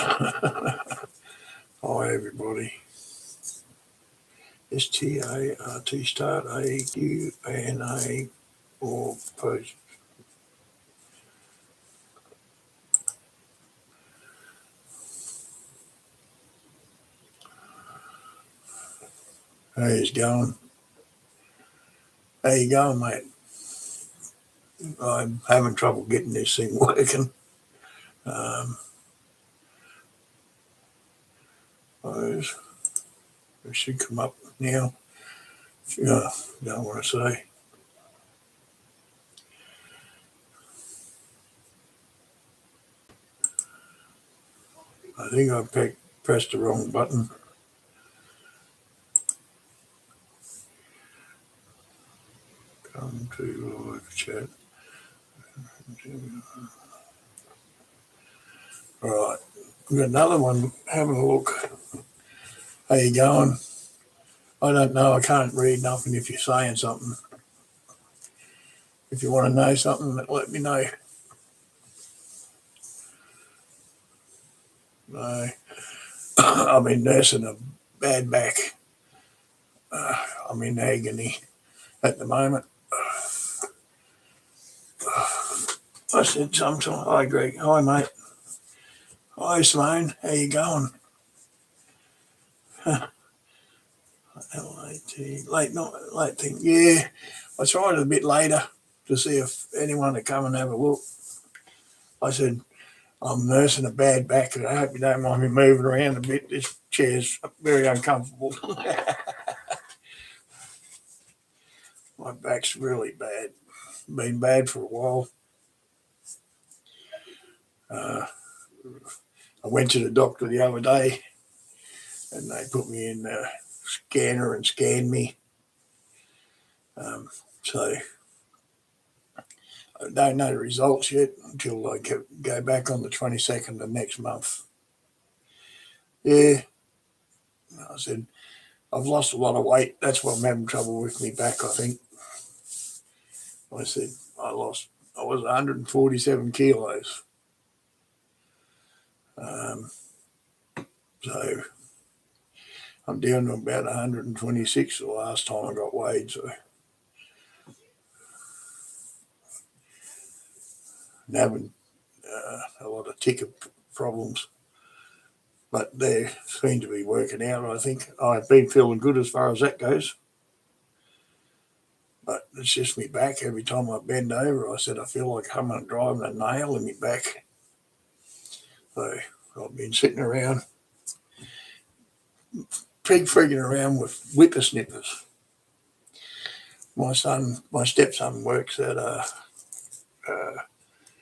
Hi everybody. START start AUNA or post. How you going? How you going, mate? I'm having trouble getting this thing working. It should come up now. Don't want to say. I think I pressed the wrong button. Come to live chat. All right, we've got another one. Having a look. How you going? I don't know. I can't read nothing if you're saying something. If you want to know something, let me know. No, I've been nursing a bad back. I'm in agony at the moment. I said something. Hi, Greg. Hi, mate. Hi, Simone. How you going? Late thing. Yeah, I tried it a bit later to see if anyone would come and have a look. I said, I'm nursing a bad back and I hope you don't mind me moving around a bit. This chair's very uncomfortable. My back's really bad. Been bad for a while. I went to the doctor the other day and they put me in a scanner and scanned me. So I don't know the results yet until I go back on the 22nd of next month. Yeah, I said, I've lost a lot of weight. That's why I'm having trouble with my back, I think. I said, I was 147 kilos. So I'm down to about 126 the last time I got weighed. So I'm having a lot of ticker problems, but they seem to be working out. I think I've been feeling good as far as that goes, but it's just me back. Every time I bend over, I said I feel like I'm driving a nail in my back. So I've been sitting around, freaking around with whippersnippers. My stepson works at a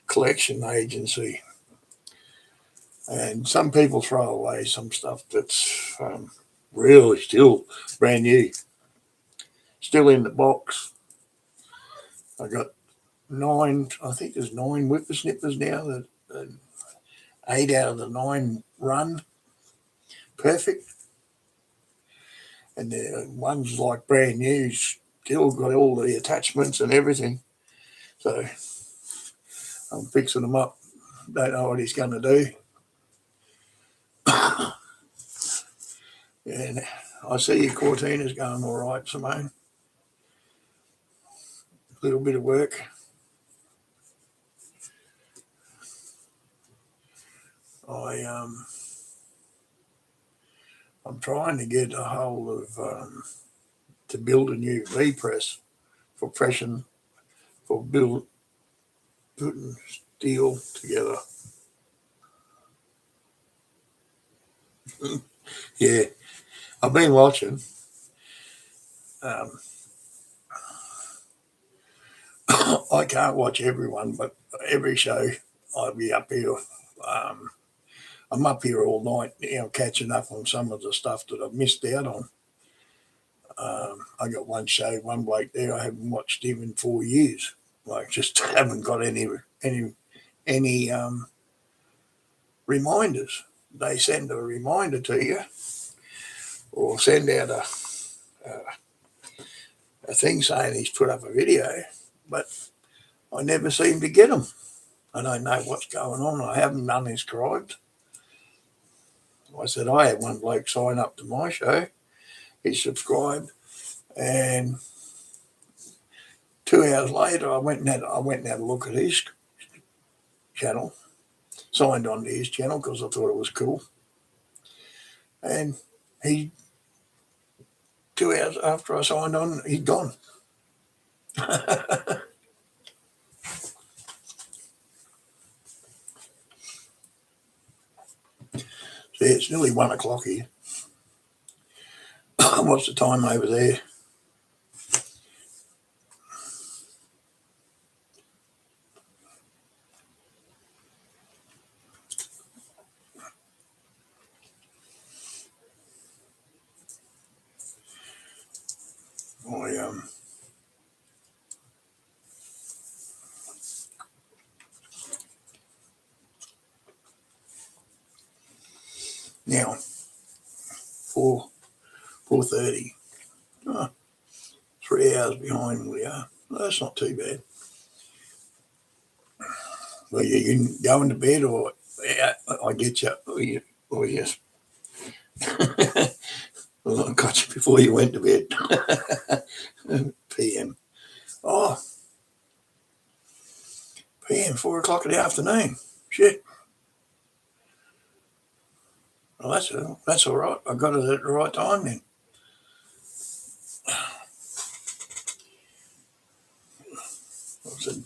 collection agency, and some people throw away some stuff that's really still brand new, still in the box. I got 9, I think there's 9 whippersnippers now. That 8 out of the 9 run perfect, and the one's like brand new, still got all the attachments and everything. So I'm fixing them up. Don't know what he's going to do. And I see your Cortina's going all right, Simone. A little bit of work. I'm trying to get a hold of to build a new V press for pressing, for putting steel together. Yeah, I've been watching. I can't watch everyone, but every show I'll be up here. I'm up here all night, catching up on some of the stuff that I've missed out on. I got one bloke there. I haven't watched him in 4 years. Like, just haven't got any reminders. They send a reminder to you, or send out a thing saying he's put up a video, but I never seem to get them. I don't know what's going on. I haven't unsubscribed. I said, I had one bloke sign up to my show. He subscribed, and 2 hours later, I went and had a look at his channel, signed on to his channel because I thought it was cool. And 2 hours after I signed on, he'd gone. See, it's nearly 1 o'clock here. What's the time over there? Now 4:30. 3 hours behind we are. Well, that's not too bad. Well, you can go into bed, or yeah, I get you. Oh yes. Well, I got you before you went to bed. PM. Oh, PM, 4 o'clock in the afternoon. Shit. Well, that's all right. I got it at the right time then. I said,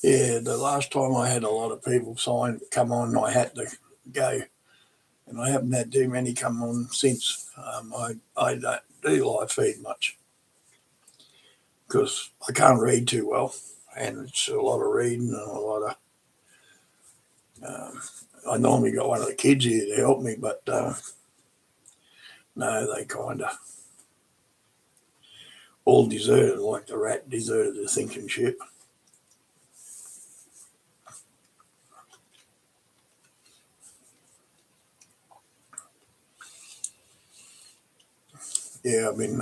yeah, the last time I had a lot of people come on, I had to go. And I haven't had too many come on since. I don't do live feed much because I can't read too well. And it's a lot of reading and a lot of... I normally got one of the kids here to help me, but no, they kind of all deserted, like the rat deserted the sinking ship. Yeah, I've been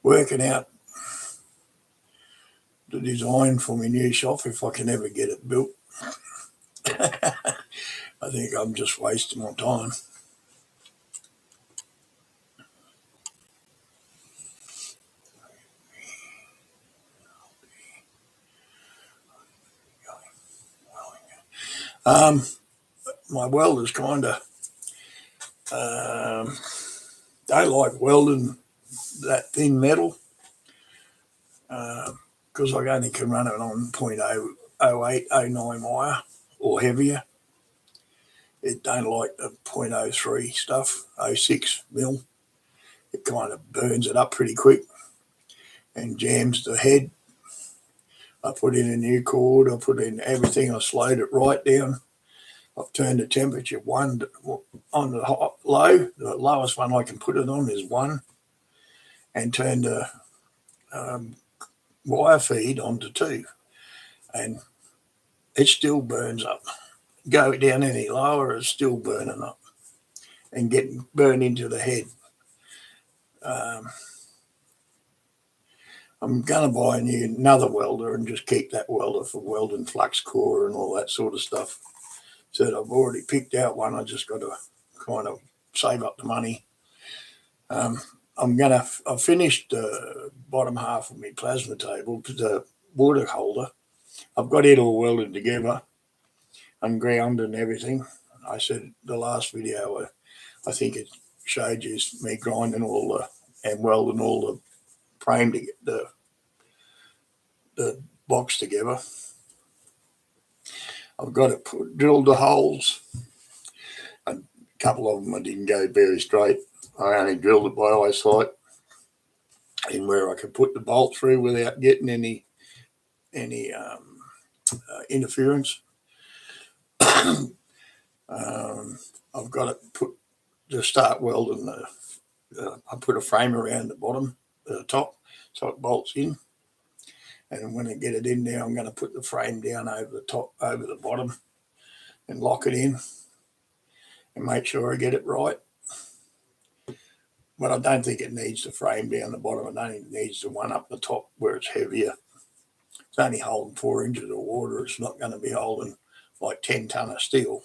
working out the design for my new shop if I can ever get it built. I think I'm just wasting my time. My welders kind of don't like welding that thin metal because I only can run it on 0.08, 09 wire or heavier. It don't like the 0.03 stuff, 06 mil. It kind of burns it up pretty quick and jams the head. I put in a new cord, I put in everything, I slowed it right down. I've turned the temperature on the low. The lowest one I can put it on is 1, and turned the wire feed onto 2, and it still burns up. Go down any lower, it's still burning up and getting burned into the head. I'm going to buy another welder and just keep that welder for welding flux core and all that sort of stuff. So I've already picked out one. I just got to kind of save up the money. I've finished the bottom half of my plasma table, the water holder. I've got it all welded together and ground and everything. I said the last video, I think it showed you me grinding and welding all the frame to get the box together. I've got it drilled the holes. A couple of them I didn't go very straight. I only drilled it by eyesight, and where I could put the bolt through without getting any interference. I've got it put to start welding. I put a frame around the bottom, the top, so it bolts in. And when I get it in there, I'm going to put the frame down over the top, over the bottom, and lock it in and make sure I get it right. But I don't think it needs the frame down the bottom. It only needs the one up the top where it's heavier. It's only holding 4 inches of water. It's not going to be holding like 10 ton of steel.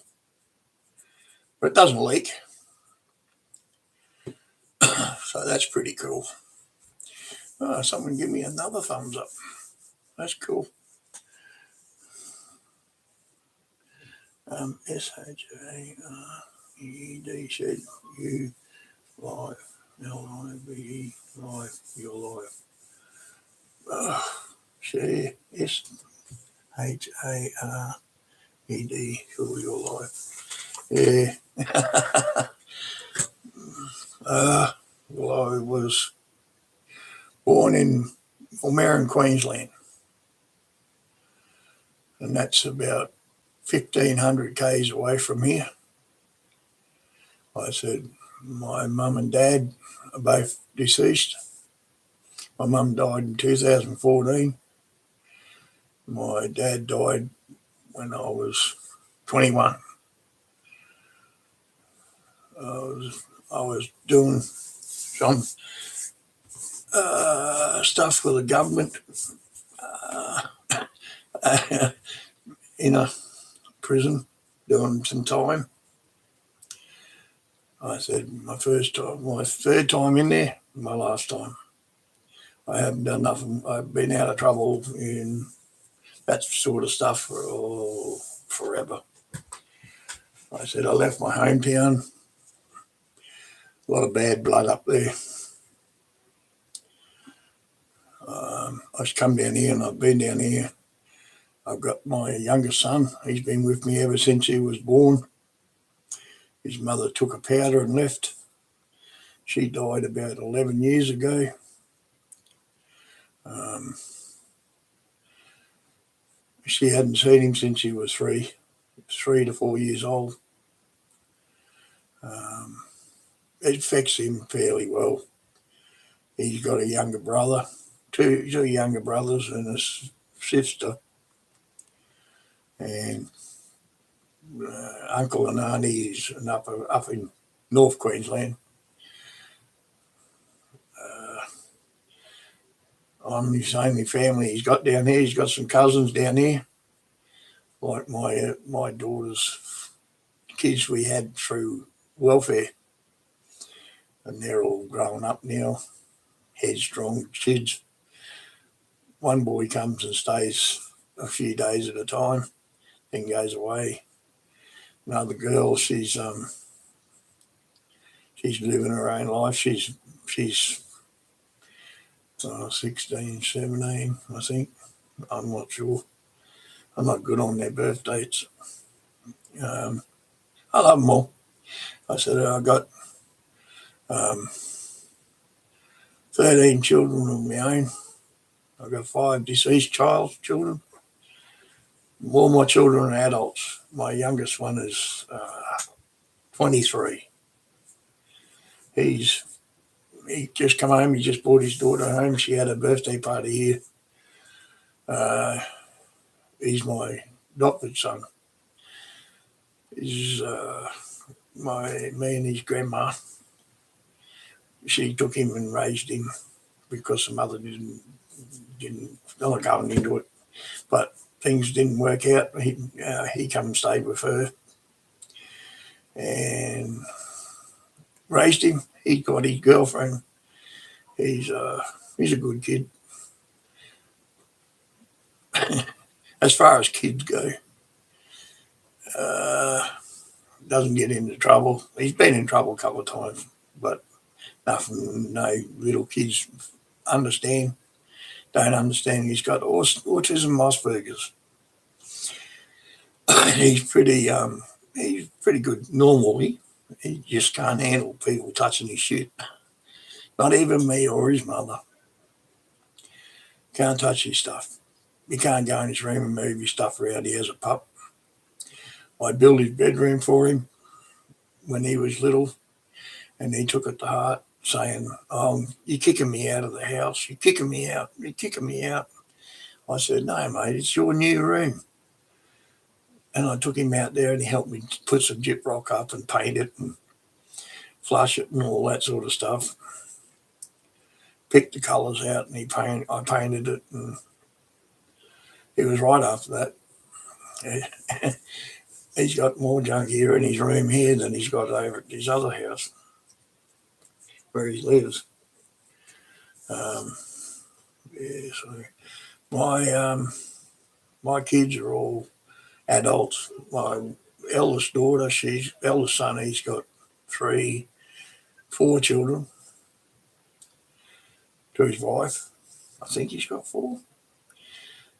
but it doesn't leak. So that's pretty cool. Someone give me another thumbs up. That's cool. SHARED live. LIVE live. Your live. Share SHARED for your life. Yeah. Well, I was born in Mulmerran, Queensland, and that's about 1,500 k's away from here. I said my mum and dad are both deceased. My mum died in 2014. My dad died when I was 21. I was doing some stuff for the government in a prison, doing some time. I said my third time in there, my last time. I haven't done nothing. I've been out of trouble in that sort of stuff for forever. I said I left my hometown. A lot of bad blood up there. I've come down here and I've been down here. I've got my youngest son. He's been with me ever since he was born. His mother took a powder and left. She died about 11 years ago. She hadn't seen him since he was 3 to 4 years old. It affects him fairly well. He's got a younger brother, two younger brothers and a sister. And uncle and auntie is up in North Queensland. I'm his only family he's got down here. He's got some cousins down here, like my daughter's kids we had through welfare, and they're all grown up now, headstrong kids. One boy comes and stays a few days at a time, then goes away. Another girl, she's living her own life. She's 16, 17, I think. I'm not sure. I'm not good on their birth dates. I love them all. I said I got 13 children of my own. I've got 5 deceased children. All my children are adults. My youngest one is 23. He just come home. He just brought his daughter home. She had a birthday party here. He's my adopted son. He's me and his grandma. She took him and raised him because the mother didn't not going into it, but things didn't work out. He come and stayed with her and raised him. He got his girlfriend. He's a good kid. As far as kids go, doesn't get into trouble. He's been in trouble a couple of times, but nothing. No little kids don't understand. He's got autism, Asperger's. He's pretty good normally. He just can't handle people touching his shit. Not even me or his mother. Can't touch his stuff. He can't go in his room and move his stuff around. He has a pup. I built his bedroom for him when he was little, and he took it to heart, saying, "Oh, you're kicking me out of the house. You're kicking me out. You're kicking me out." I said, "No, mate, it's your new room." And I took him out there and he helped me put some gyprock up and paint it and flush it and all that sort of stuff. Picked the colours out and I painted it, and it was right after that. he's got more junk here in his room here than he's got over at his other house where he lives. Yeah, so my kids are all adults. My eldest daughter, eldest son, he's got 4 children to his wife. I think he's got 4.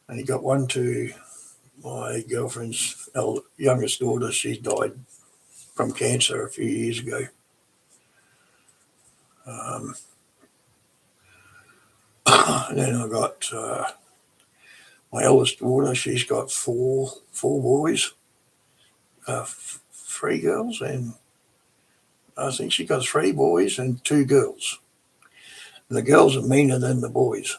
And he got one to my girlfriend's youngest daughter. She died from cancer a few years ago. And then I got my eldest daughter. She's got four boys, 3 girls, and I think she got 3 boys and 2 girls. And the girls are meaner than the boys.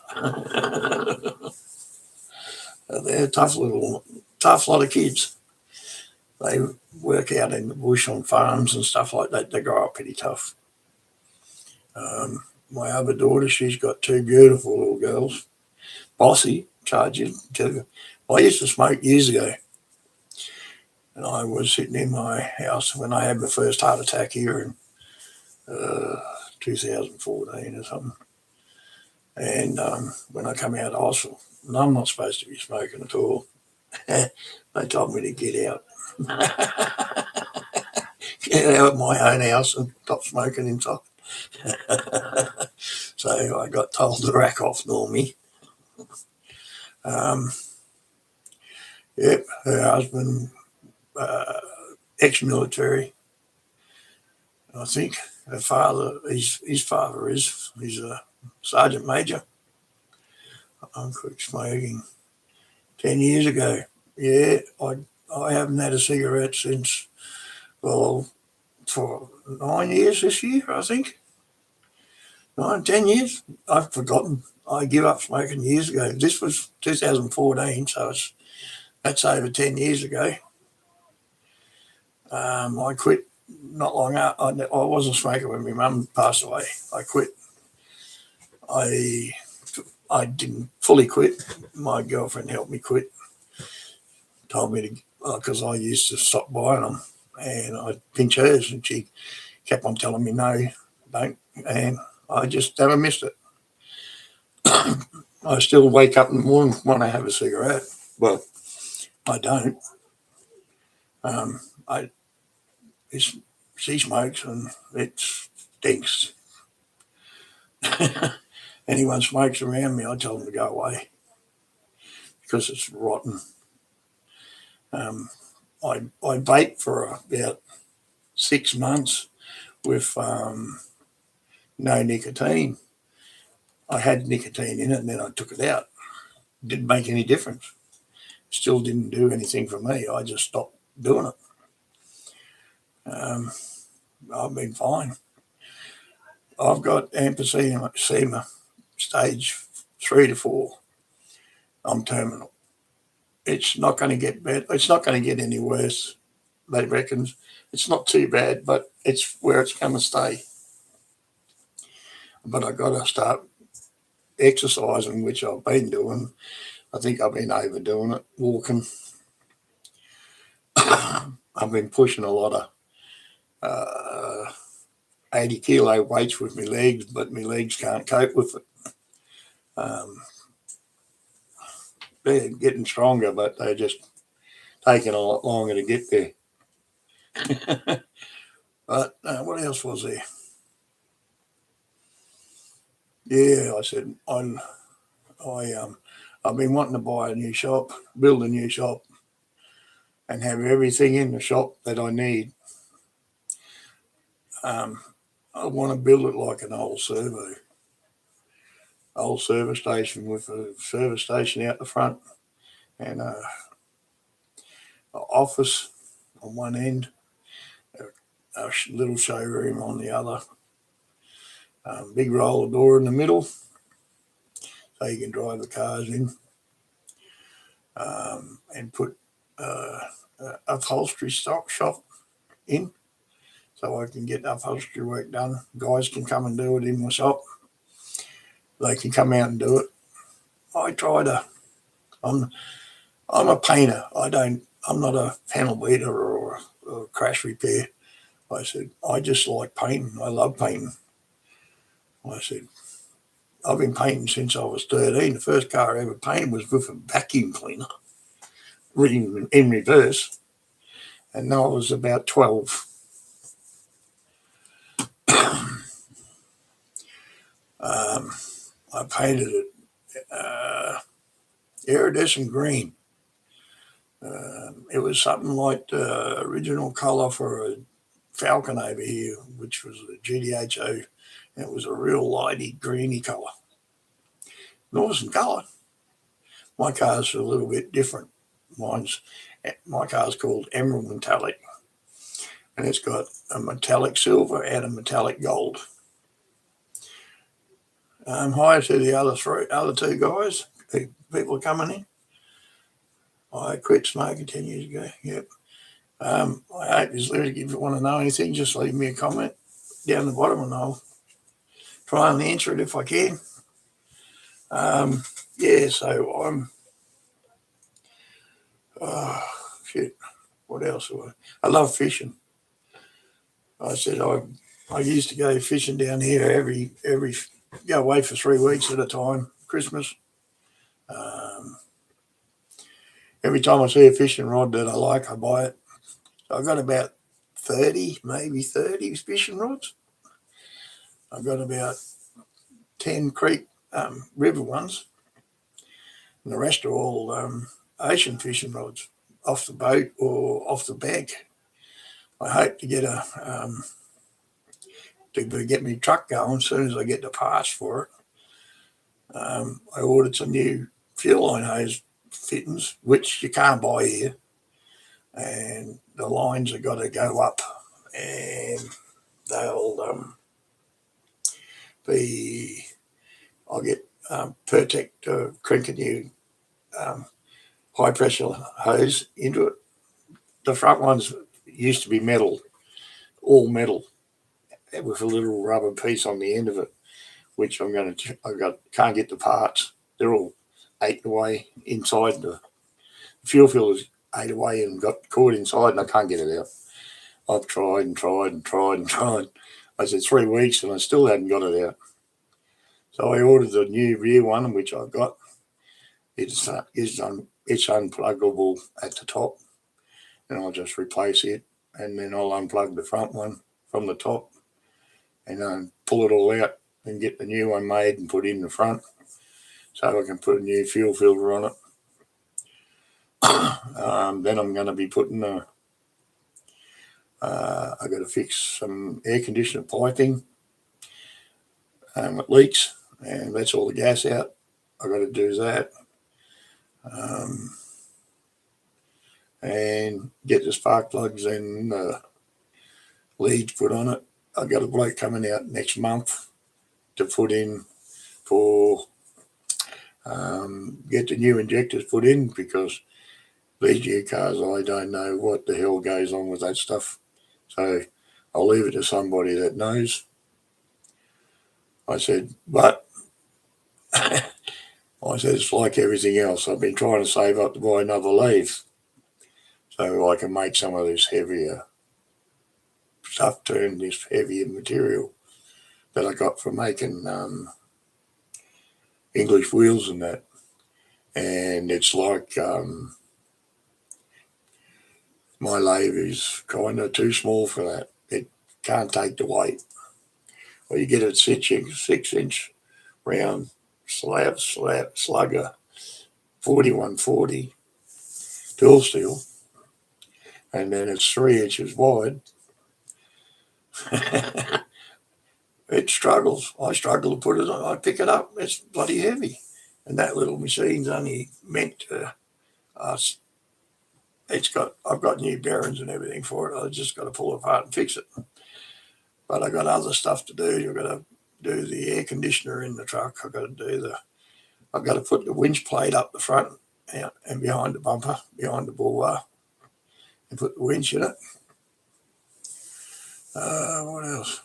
They're a tough lot of kids. They work out in the bush on farms and stuff like that. They grow up pretty tough. My other daughter, she's got 2 beautiful little girls. Bossy, charges too. I used to smoke years ago. And I was sitting in my house when I had my first heart attack here in 2014 or something. And when I come out of hospital, and I'm not supposed to be smoking at all, they told me to get out. Get out of my own house and stop smoking inside. So I got told to rack off, Normie. Yep, her husband, ex-military. I think her father, his father he's a sergeant major. I quit smoking 10 years ago. Yeah, I haven't had a cigarette since, well, for 9 years this year, I think. 10 years. I've forgotten. I gave up smoking years ago. This was 2014, so that's over 10 years ago. I quit not long after. I wasn't smoking when my mum passed away. I quit. I didn't fully quit. My girlfriend helped me quit. Told me to, because I used to stop buying them, and I'd pinch hers, and she kept on telling me no, don't, and I just never missed it. I still wake up in the morning when I have a cigarette, but I don't. She smokes and it stinks. Anyone smokes around me, I tell them to go away because it's rotten. I vaped for about 6 months with no nicotine. I had nicotine in it and then I took it out. Didn't make any difference. Still didn't do anything for me. I just stopped doing it. I've been fine. I've got emphysema stage 3 to 4. I'm terminal. It's not going to get better. It's not going to get any worse, they reckon. It's not too bad, but it's where it's going to stay. But I've got to start exercising, which I've been doing. I think I've been overdoing it, walking. I've been pushing a lot of 80 kilo weights with my legs, but my legs can't cope with it. They're getting stronger, but they're just taking a lot longer to get there. But what else was there? Yeah, I said I've been wanting to buy a new shop, build a new shop, and have everything in the shop that I need. I want to build it like an old service station with a service station out the front and an office on one end, a little showroom on the other, big roller door in the middle so you can drive the cars in, and put upholstery stock shop in so I can get upholstery work done. Guys can come and do it in my shop. They can come out and do it. I'm a painter. I I'm not a panel beater or a crash repair. I said, I just like painting. I love painting. I said, I've been painting since I was 13. The first car I ever painted was with a vacuum cleaner in reverse. And I was about 12. I painted it iridescent green. It was something like the original colour for a Falcon over here, which was a GTHO. It was a real lighty greeny colour. Awesome colour. My car's a little bit different. My car's called Emerald Metallic, and it's got a metallic silver and a metallic gold. Hi to the other two guys. People are coming in. I quit smoking 10 years ago. Yep. I hope if you want to know anything, just leave me a comment down the bottom and I'll try and answer it if I can. So I'm. What else? I love fishing. I said I used to go fishing down here every go away for 3 weeks at a time. Christmas. Every time I see a fishing rod that I like, I buy it. I've got about 30, maybe 30 fishing rods. I've got about 10 creek river ones, and the rest are all ocean fishing rods off the boat or off the bank. I hope to get to get my truck going as soon as I get the parts for it. I ordered some new fuel line hose fittings, which you can't buy here, and the lines have got to go up, and they'll be. I'll get Pertec to crank a new high pressure hose into it. The front ones used to be metal, all metal, with a little rubber piece on the end of it, which can't get the parts. They're all ate away inside. The fuel filter's ate away and got caught inside, and I can't get it out. I've tried and tried and tried and tried. I said 3 weeks, and I still hadn't got it out. So I ordered the new rear one, which I've got. It's unpluggable at the top, and I'll just replace it, and then I'll unplug the front one from the top, and pull it all out and get the new one made and put in the front, so I can put a new fuel filter on it. Then I'm going to be putting I've got to fix some air conditioner piping. It leaks, and that's all the gas out. I've got to do that. And get the spark plugs and leads put on it. I've got a bloke coming out next month to put in for get the new injectors put in, because these new cars, I don't know what the hell goes on with that stuff. So I'll leave it to somebody that knows. I said, but I said, it's like everything else. I've been trying to save up to buy another lathe so I can make some of this heavier stuff, turn this heavier material that I got from making English wheels and that. And it's like my lathe is kind of too small for that. It can't take the weight. Well, you get a 6-inch round slugger 4140 tool steel, and then it's 3 inches wide. It struggles. I struggle to put it on. I pick it up. It's bloody heavy. And that little machine's only meant to I've got new bearings and everything for it. I just got to pull it apart and fix it. But I got other stuff to do. I've got to do the air conditioner in the truck. I've got to put the winch plate up the front and behind the bumper, behind the bull bar, and put the winch in it. What else?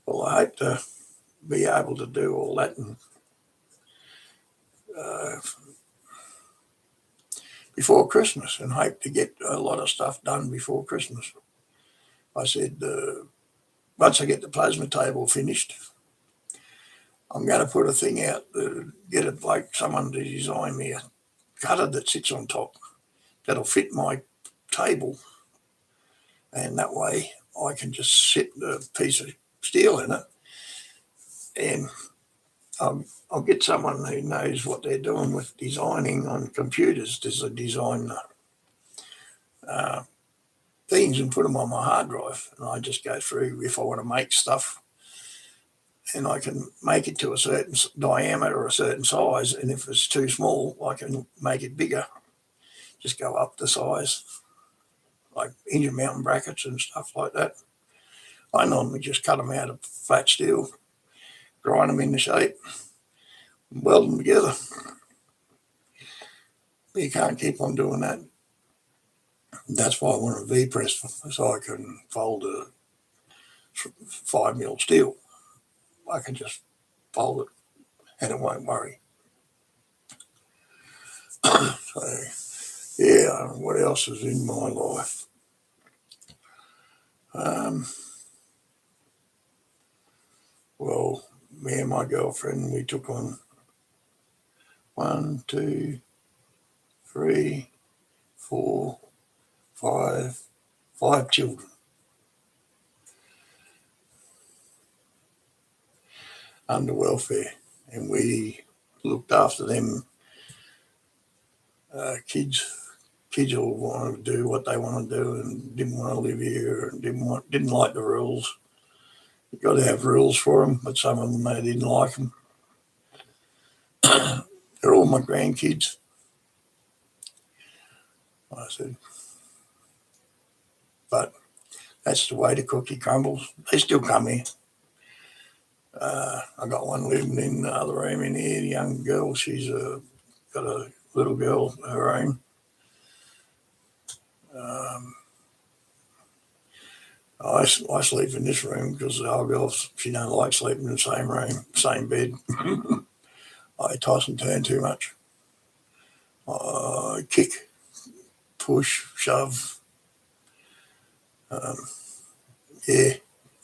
Well, I hope to be able to do all that and before Christmas and hope to get a lot of stuff done before Christmas. I said, once I get the plasma table finished, I'm going to put a thing out to get a bloke, someone to design me a cutter that sits on top that'll fit my table, and that way I can just sit a piece of steel in it, and I'll get someone who knows what they're doing with designing on computers to design things and put them on my hard drive, and I just go through if I want to make stuff, and I can make it to a certain diameter or a certain size, and if it's too small I can make it bigger, just go up the size, like engine mountain brackets and stuff like that. I normally just cut them out of flat steel, grind them into shape, and weld them together. You can't keep on doing that. That's why I want a V-press, so I can fold a 5mm steel. I can just fold it and it won't worry. So, yeah, what else is in my life? Well, me and my girlfriend, we took on 1, 2, 3, 4, 5 children. Under welfare, and we looked after them. Kids all wanted to do what they want to do and didn't want to live here and didn't like the rules. You've got to have rules for them, but some of them they didn't like them. They're all my grandkids. I said, but that's the way the cookie crumbles. They still come here. I got one living in the other room in here, the young girl. She's got a little girl of her own. I sleep in this room because the old girl, she don't like sleeping in the same room, same bed. I toss and turn too much. I kick, push, shove. Yeah,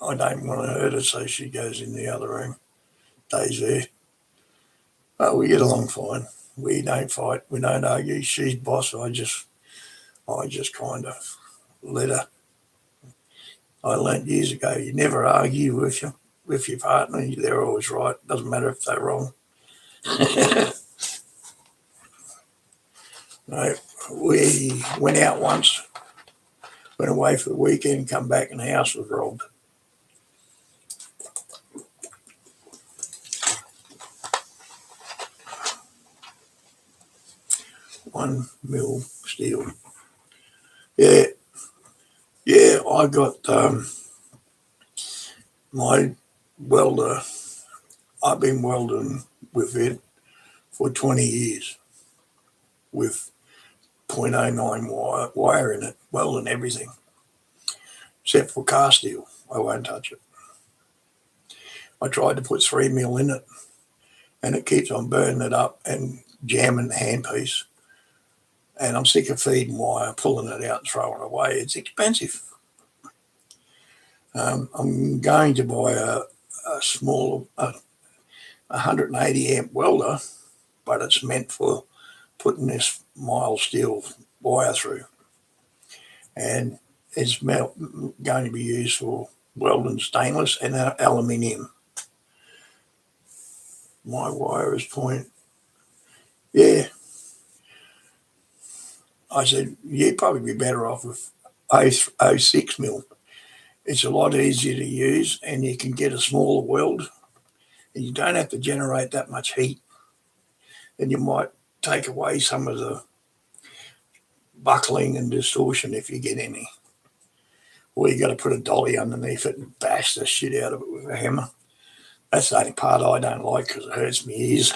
I don't want to hurt her, so she goes in the other room, stays there. But we get along fine. We don't fight. We don't argue. She's boss. I just kind of let her. I learnt years ago, you never argue with your partner. They're always right. Doesn't matter if they're wrong. No, we went out once, went away for the weekend, come back and the house was robbed. $1mm steel. Yeah, I got my welder. I've been welding with it for 20 years with 0.09 wire in it, welding everything except for cast steel. I won't touch it. I tried to put 3mm in it and it keeps on burning it up and jamming the handpiece. And I'm sick of feeding wire, pulling it out and throwing it away. It's expensive. I'm going to buy a small 180 amp welder, but it's meant for putting this mild steel wire through. And it's going to be used for welding stainless and aluminium. My wire is yeah. I said, you'd probably be better off with 0.06mm. It's a lot easier to use and you can get a smaller weld and you don't have to generate that much heat. And you might take away some of the buckling and distortion if you get any. Or you got to put a dolly underneath it and bash the shit out of it with a hammer. That's the only part I don't like because it hurts my ears.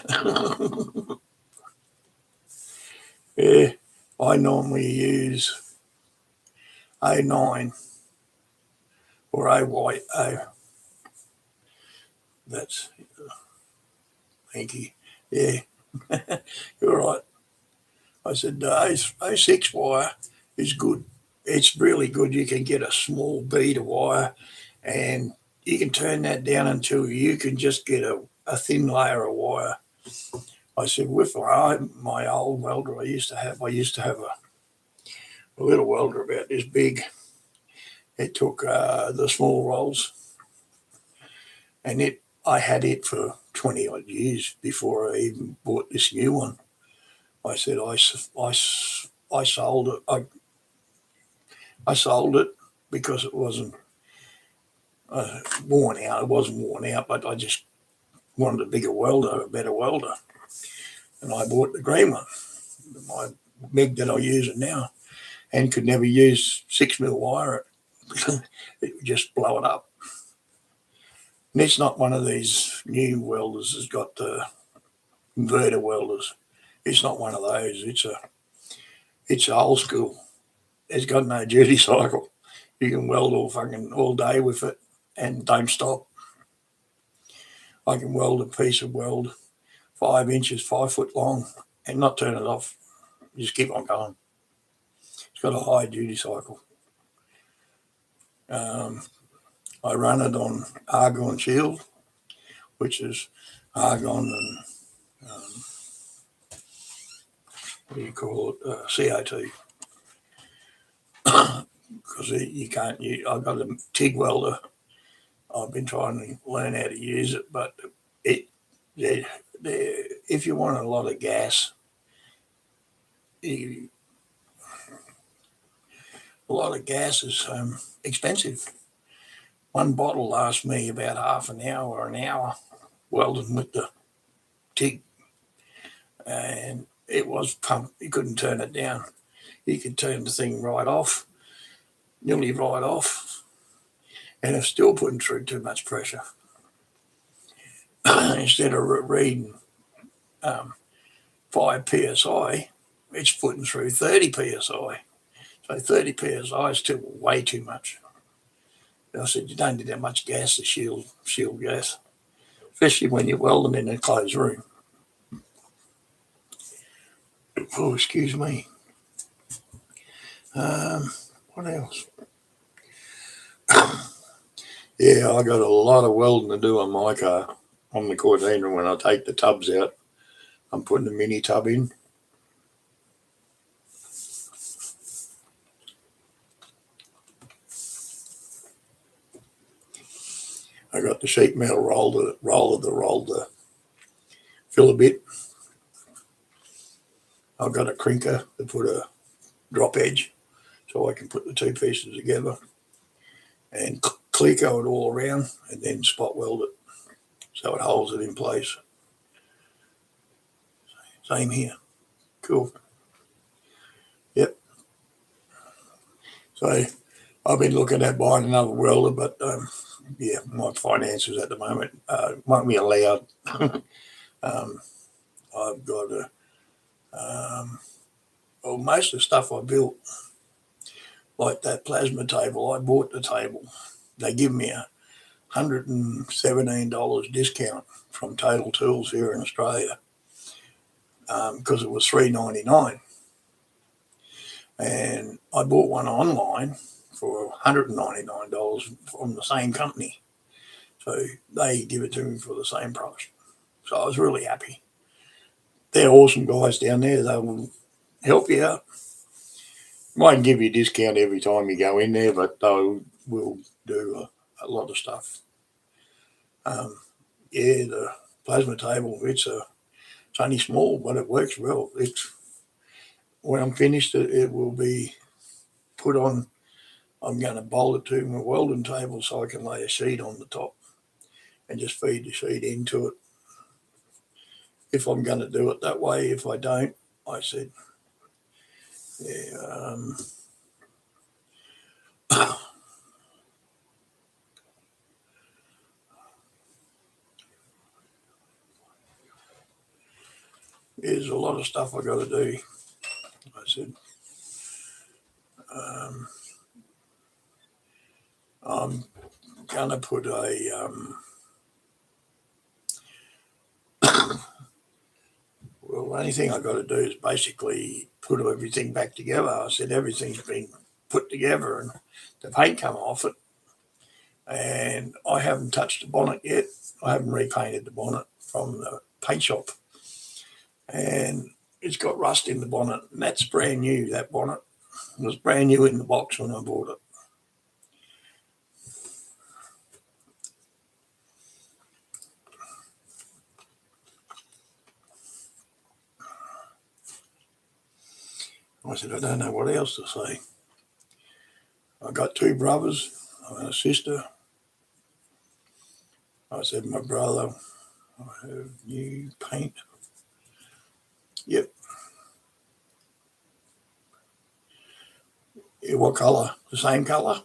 Yeah, I normally use 0.9 or O. That's, thank you. Yeah, you're right. I said, the A6 wire is good. It's really good. You can get a small bead of wire and you can turn that down until you can just get a thin layer of wire. I said, with my old welder I used to have a little welder about this big. It took the small rolls, and I had it for 20 odd years before I even bought this new one. I said I sold it. I sold it because it wasn't worn out. It wasn't worn out, but I just wanted a bigger welder, a better welder, and I bought the green one, my MIG that I use it now, and could never use 6mm wire. It would just blow it up. And it's not one of these new welders that's got the inverter welders. It's not one of those. It's old school. It's got no duty cycle. You can weld all day with it and don't stop. I can weld a piece of weld 5 inches, 5 foot long, and not turn it off. Just keep on going. It's got a high duty cycle. I run it on argon shield, which is argon and what do you call it? CO2. Because you can't. I've got a TIG welder. I've been trying to learn how to use it, but if you want a lot of gas, a lot of gas is expensive. One bottle lasts me about half an hour or an hour welding with the TIG, and it was pumped. You couldn't turn it down. You could turn the thing right off, nearly right off, and it's still putting through too much pressure. Instead of reading 5 psi, it's putting through 30 psi. So 30 psi is still way too much. I said, you don't need that much gas to shield gas, especially when you weld them in a closed room. Oh, excuse me. What else? Yeah, I got a lot of welding to do on my car, on the Cortina. When I take the tubs out, I'm putting a mini tub in. I got the sheet metal roller to fill a bit. I've got a crinker to put a drop edge so I can put the two pieces together and Cleco it all around and then spot weld it so it holds it in place. Same here. Cool. Yep. So I've been looking at buying another welder, but yeah, my finances at the moment won't be allowed. I've got well, most of the stuff I built, like that plasma table, I bought the table. They give me $117 discount from Total Tools here in Australia because it was $3.99. And I bought one online for $199 from the same company. So they give it to me for the same price. So I was really happy. They're awesome guys down there. They will help you out. Might give you a discount every time you go in there, but they will do a lot of stuff. Yeah, the plasma table, it's only small, but it works well. When I'm finished, it will be put on. I'm going to bolt it to my welding table so I can lay a sheet on the top and just feed the sheet into it. If I'm going to do it that way, if I don't, I said, yeah, there's a lot of stuff I got to do. I said, I'm going to put well, the only thing I got to do is basically put everything back together. I said, everything's been put together and the paint come off it. And I haven't touched the bonnet yet. I haven't repainted the bonnet from the paint shop. And it's got rust in the bonnet, and that's brand new, that bonnet. It was brand new in the box when I bought it. I said, I don't know what else to say. I got 2 brothers and a sister. I said, my brother, I have new paint. Yep. Yeah, what colour? The same colour?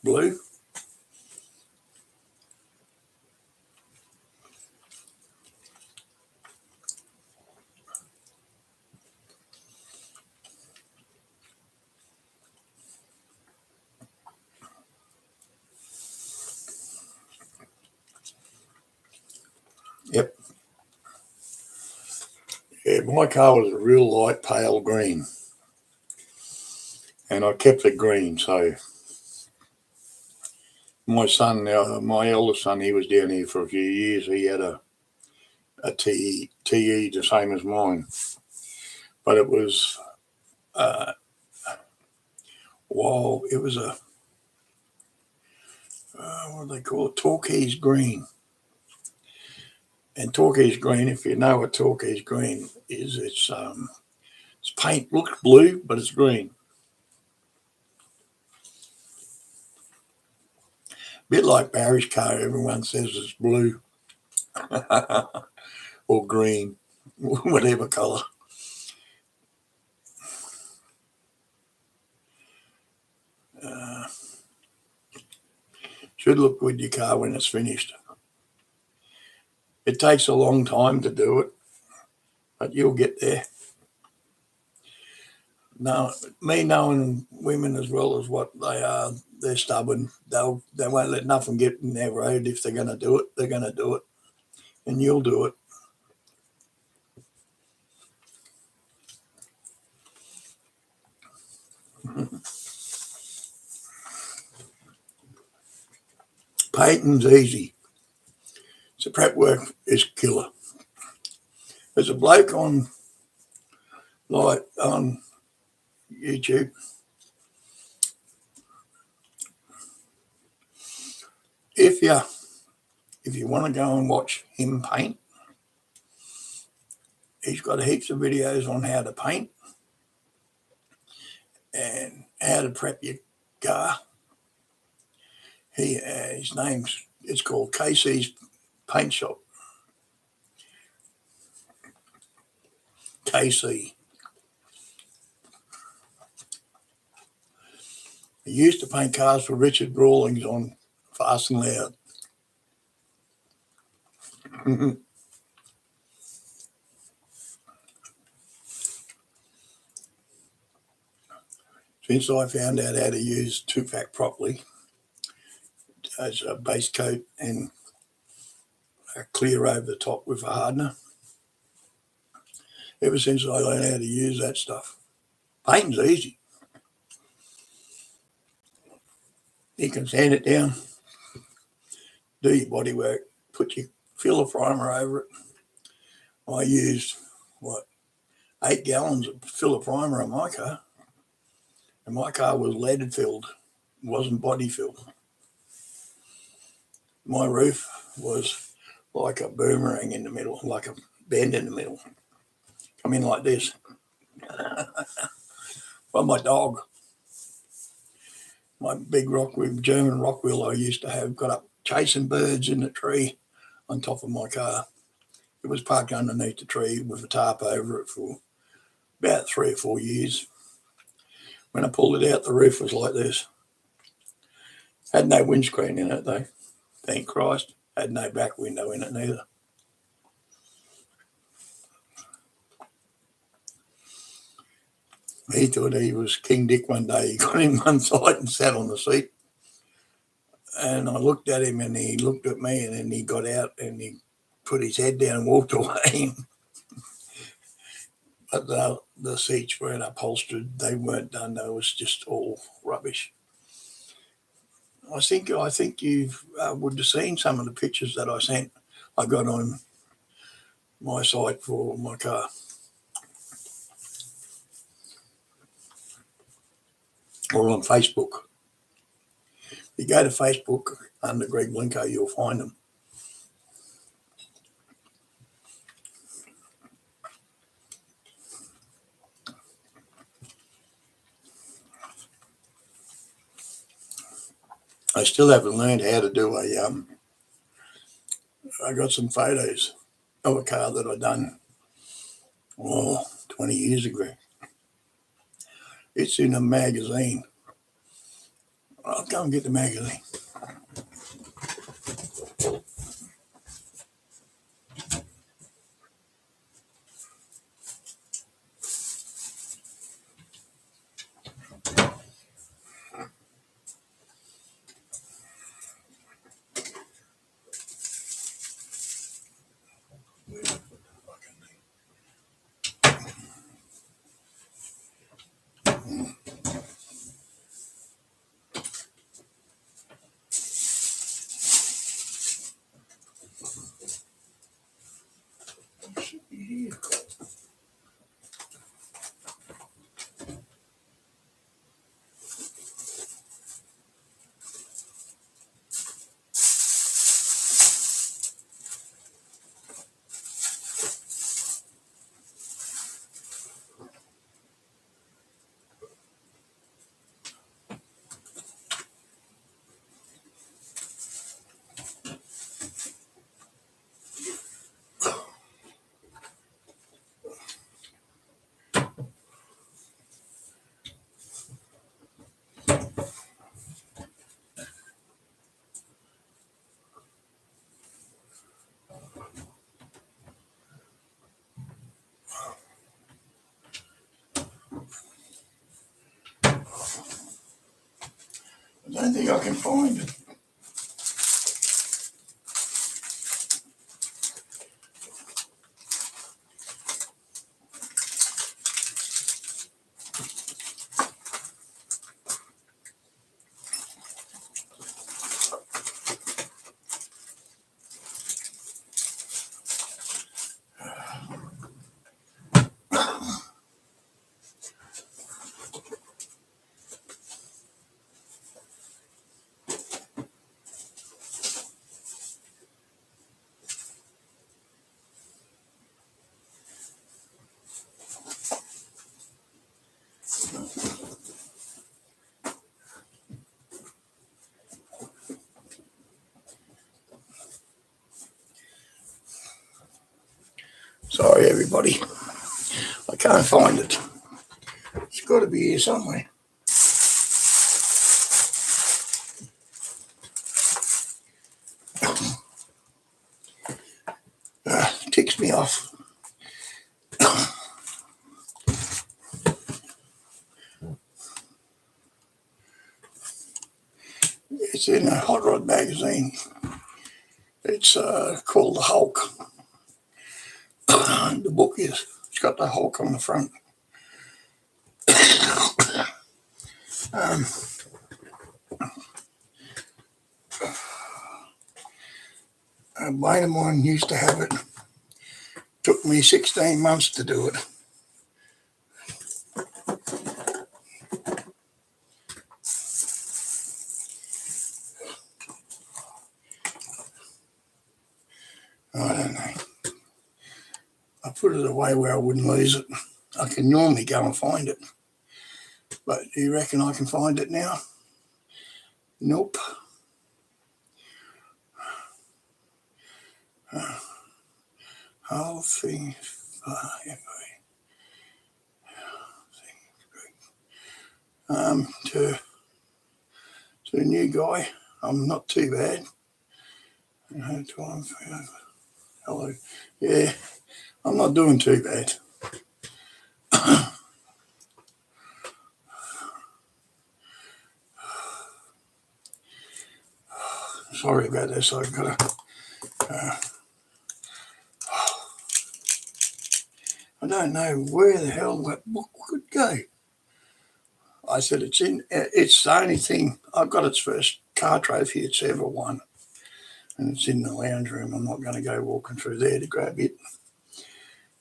Blue? Yep. Yeah, my car was a real light pale green. And I kept it green, so my son, my eldest son, he was down here for a few years. He had a TE, the same as mine. But it was, well, it was a, what do they call it? Turquoise green. And turquoise green, if you know what turquoise green is, it's paint looks blue, but it's green. Bit like Barry's car, everyone says it's blue or green, whatever colour. Should look good your car when it's finished. It takes a long time to do it, but you'll get there. Now, me knowing women as well as what they are, they're stubborn. They won't let nothing get in their road. If they're going to do it, they're going to do it, and you'll do it. Painting's easy. So prep work is killer. There's a bloke on YouTube. If you want to go and watch him paint, he's got heaps of videos on how to paint and how to prep your car. His name's, it's called KC's Paint Shop. KC. He used to paint cars for Richard Rawlings on Fast and Loud. Since I found out how to use Tufac properly as a base coat and a clear over the top with a hardener, ever since I learned how to use that stuff, painting's easy. You can sand it down, do your body work, put your filler primer over it. I used, 8 gallons of filler primer on my car. And my car was lead filled, it wasn't body filled. My roof was like a boomerang in the middle, like a bend in the middle. Come in like this. Well, my dog, my big German rock wheel I used to have, got up chasing birds in the tree on top of my car. It was parked underneath the tree with a tarp over it for about 3 or 4 years. When I pulled it out, the roof was like this. Had no windscreen in it though. Thank Christ. Had no back window in it neither. He thought he was King Dick one day. He got in one side and sat on the seat. And I looked at him and he looked at me and then he got out and he put his head down and walked away. But the seats weren't upholstered. They weren't done. They was just all rubbish. I think you would have seen some of the pictures that I got on my site for my car. Or on Facebook. If you go to Facebook under Greg Blinko, you'll find them. I still haven't learned how to do I got some photos of a car that I done 20 years ago. It's in a magazine. I'll go and get the magazine. I don't think I can find it. Sorry, everybody. I can't find it. It's got to be here somewhere. Ticks me off. It's in a Hot Rod magazine. It's called The Hulk. The book is. It's got the Hulk on the front. A mate of mine used to have it. Took me 16 months to do it. I don't know. I put it away where I wouldn't lose it. I can normally go and find it. But do you reckon I can find it now? Nope. Whole thing. To a new guy, I'm not too bad. Hello. Yeah, I'm not doing too bad. Sorry about this. I've got to don't know where the hell that book could go. I said, it's the only thing, I've got its first car trophy it's ever won. And it's in the lounge room. I'm not going to go walking through there to grab it.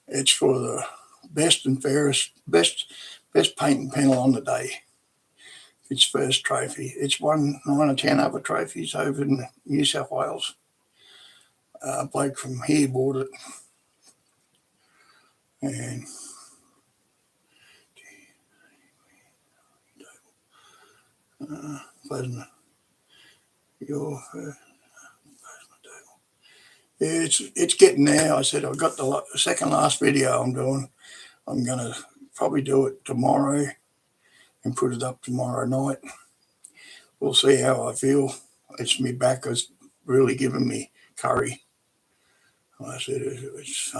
It's for the best and fairest, best paint and panel on the day. Its first trophy. It's won 9 or 10 other trophies over in New South Wales. A bloke from here bought it. And plasma. It's getting there. I said I've got the second last video I'm doing. I'm going to probably do it tomorrow and put it up tomorrow night. We'll see how I feel. It's me back has really given me curry. I said it's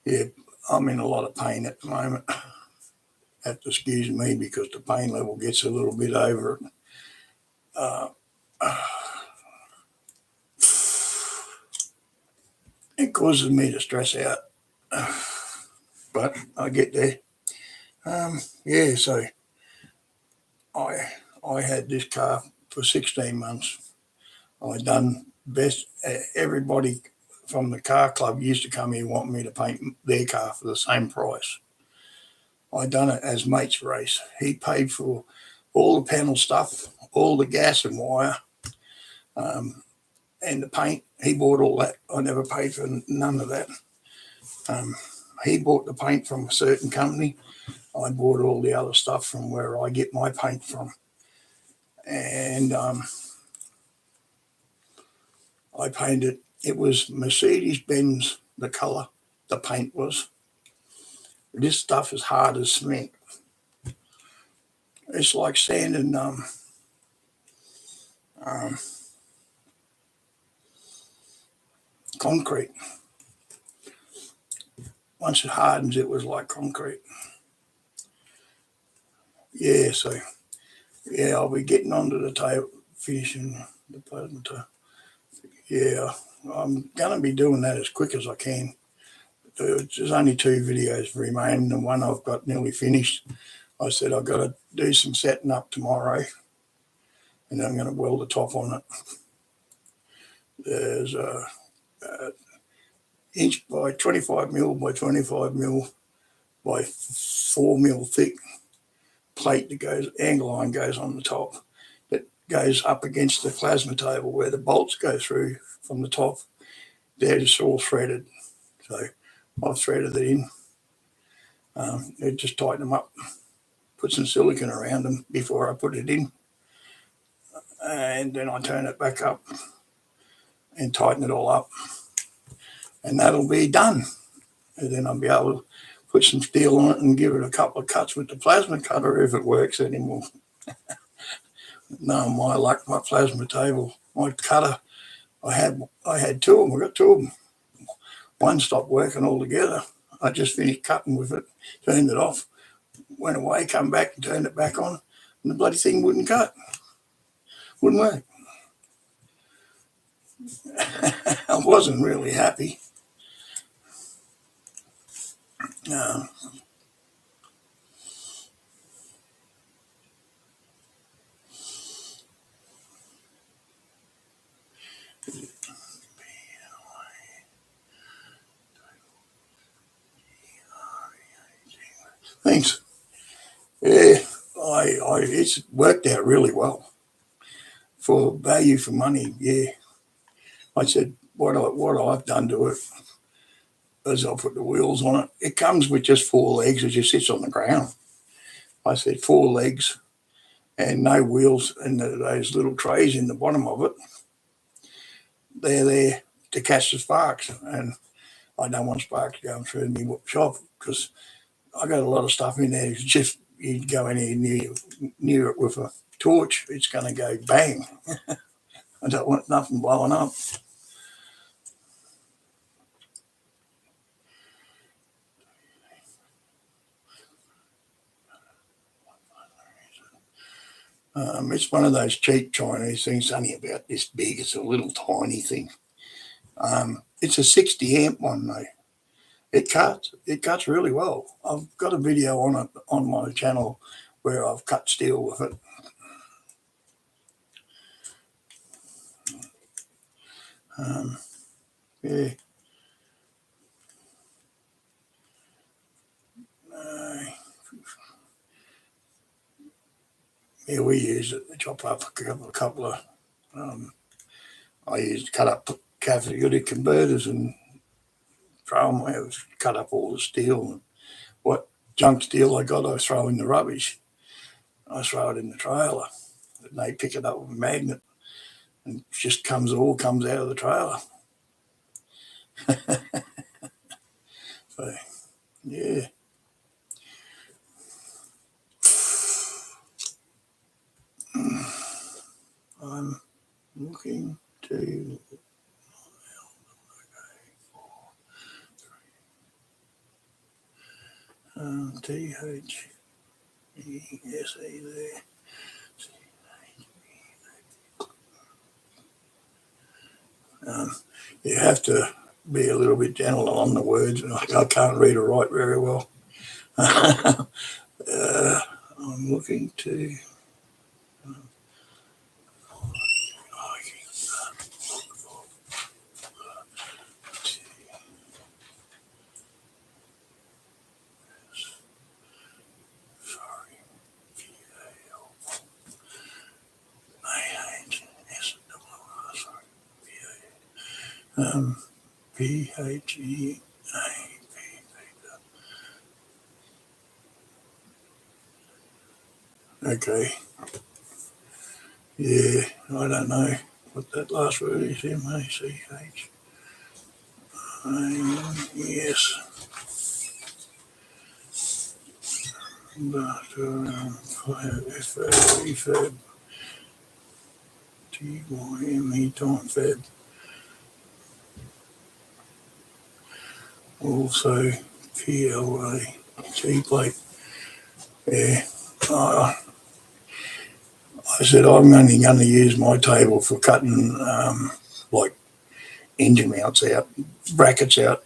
yeah, I'm in a lot of pain at the moment. Have to excuse me because the pain level gets a little bit over it. It causes me to stress out, but I get there. Yeah, so I had this car for 16 months. I done best. Everybody from the car club used to come here and want me to paint their car for the same price. I done it as mates race. He paid for all the panel stuff, all the gas and wire, and the paint. He bought all that. I never paid for none of that. He bought the paint from a certain company. I bought all the other stuff from where I get my paint from. And I painted. It was Mercedes-Benz, the colour, the paint was. This stuff is hard as cement. It's like sanding concrete. Once it hardens, it was like concrete. Yeah, so yeah, I'll be getting onto the table, finishing the plasma. Yeah, I'm going to be doing that as quick as I can. There's only 2 videos remaining, and one I've got nearly finished. I said I've got to do some setting up tomorrow, and I'm going to weld the top on it. There's a inch by 25 mil by 25 mil by 4 mil thick plate that goes, angle line goes on the top, that goes up against the plasma table where the bolts go through from the top. They're just all threaded. So I've threaded it in. Just tighten them up, put some silicone around them before I put it in. And then I turn it back up and tighten it all up. And that'll be done. And then I'll be able to put some steel on it and give it a couple of cuts with the plasma cutter if it works anymore. No, my luck, my plasma table, my cutter, I had 2 of them. I got 2 of them. One stopped working altogether. I just finished cutting with it, turned it off, went away, come back and turned it back on, and the bloody thing wouldn't cut. Wouldn't work. I wasn't really happy. Thanks. Yeah, it's worked out really well for value for money. Yeah, I said what I've done to it is I put the wheels on it. It comes with just 4 legs. It just sits on the ground. I said 4 legs and no wheels, and those little trays in the bottom of it. They're there to catch the sparks, and I don't want sparks going through my shop because I got a lot of stuff in there. It's just you go in here near it with a torch, it's going to go bang. I don't want nothing blowing up. It's one of those cheap Chinese things, only about this big. It's a little tiny thing. It's a 60 amp one though. It cuts really well. I've got a video on it on my channel where I've cut steel with it. Yeah. Yeah, we use it to chop up a couple of. I used to cut up catalytic converters and throw them away. Cut up all the steel and what junk steel I got, I throw in the rubbish. I throw it in the trailer, and they pick it up with a magnet, and it just all comes out of the trailer. So, yeah. I'm looking to THESE there. You have to be a little bit gentle on the words. I can't read or write very well. I'm looking to. PHEA. Okay. Yeah, I don't know what that last word is. MACH. Yes. But FAB, TYME time fab. Also PLA G plate. Yeah. I said I'm only going to use my table for cutting like engine mounts out, brackets out.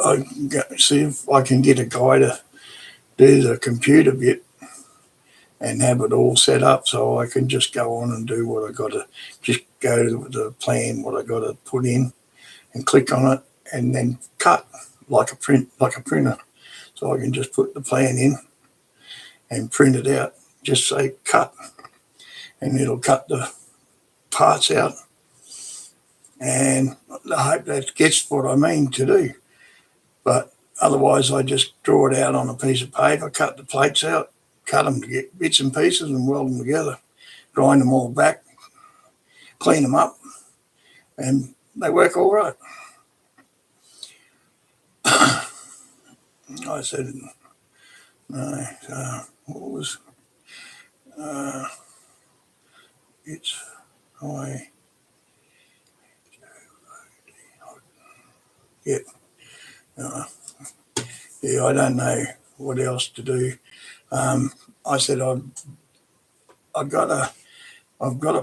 I see if I can get a guy to do the computer bit and have it all set up so I can just go on and do what I got to, just go to the plan, what I got to put in and click on it and then cut like a printer. So I can just put the plan in and print it out, just say cut, and it'll cut the parts out. And I hope that gets what I mean to do. But otherwise, I just draw it out on a piece of paper, cut the plates out, cut them to get bits and pieces and weld them together, grind them all back, clean them up, and they work all right. I said, no, what was, it's, yeah, yeah, I don't know what else to do. I said I've got a